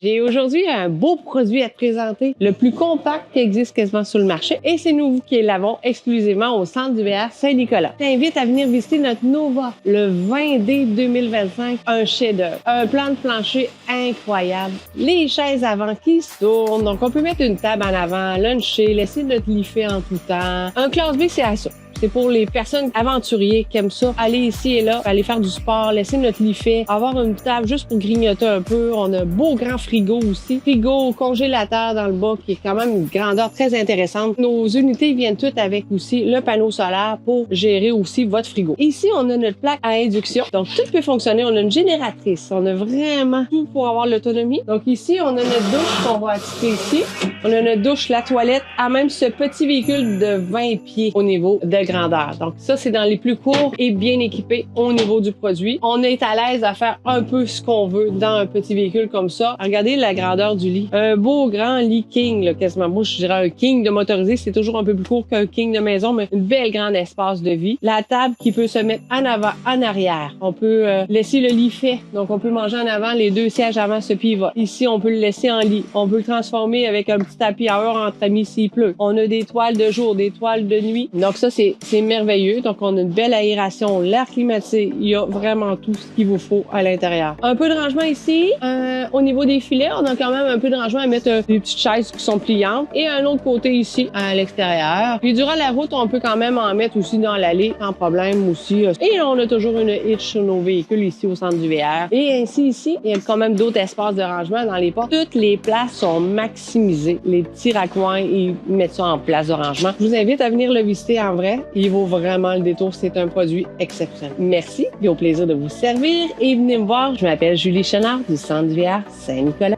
J'ai aujourd'hui un beau produit à te présenter, le plus compact qui existe quasiment sur le marché, et c'est nous qui l'avons exclusivement au centre du VR Saint-Nicolas. Je t'invite à venir visiter notre Nova, le 20D 2025, un chef-d'œuvre, un plan de plancher incroyable, les chaises avant qui se tournent, donc on peut mettre une table en avant, luncher, laisser notre lifter en tout temps. Un classe B, c'est à ça. C'est pour les personnes aventuriers qui aiment ça. Aller ici et là, aller faire du sport, laisser notre lit fait, avoir une table juste pour grignoter un peu. On a un beau grand frigo aussi. Frigo congélateur dans le bas qui est quand même une grandeur très intéressante. Nos unités viennent toutes avec aussi le panneau solaire pour gérer aussi votre frigo. Ici, on a notre plaque à induction. Donc, tout peut fonctionner. On a une génératrice. On a vraiment tout pour avoir l'autonomie. Donc, ici, on a notre douche qu'on va attirer ici. On a notre douche, la toilette, à même ce petit véhicule de 20 pieds au niveau de grandeur. Donc ça, c'est dans les plus courts et bien équipés au niveau du produit. On est à l'aise à faire un peu ce qu'on veut dans un petit véhicule comme ça. Regardez la grandeur du lit. Un beau grand lit king, là, quasiment. Moi, je dirais un king de motorisé. C'est toujours un peu plus court qu'un king de maison, mais une belle grande espace de vie. La table qui peut se mettre en avant, en arrière. On peut laisser le lit fait. Donc, on peut manger en avant. Les deux sièges avant se pivotent. Ici, on peut le laisser en lit. On peut le transformer avec un petit happy hour entre amis s'il pleut. On a des toiles de jour, des toiles de nuit. Donc ça, c'est merveilleux. Donc, on a une belle aération, l'air climatisé. Il y a vraiment tout ce qu'il vous faut à l'intérieur. Un peu de rangement ici. Au niveau des filets, on a quand même un peu de rangement à mettre des petites chaises qui sont pliantes. Et un autre côté ici, à l'extérieur. Puis, durant la route, on peut quand même en mettre aussi dans l'allée, sans problème aussi. Et on a toujours une hitch sur nos véhicules ici au centre du VR. Et ainsi ici, il y a quand même d'autres espaces de rangement dans les portes. Toutes les places sont maximisées. Les petits raccoins, ils mettent ça en place de rangement. Je vous invite à venir le visiter en vrai. Il vaut vraiment le détour. C'est un produit exceptionnel. Merci et au plaisir de vous servir. Et venez me voir. Je m'appelle Julie Chenard du Centre du VR Saint-Nicolas.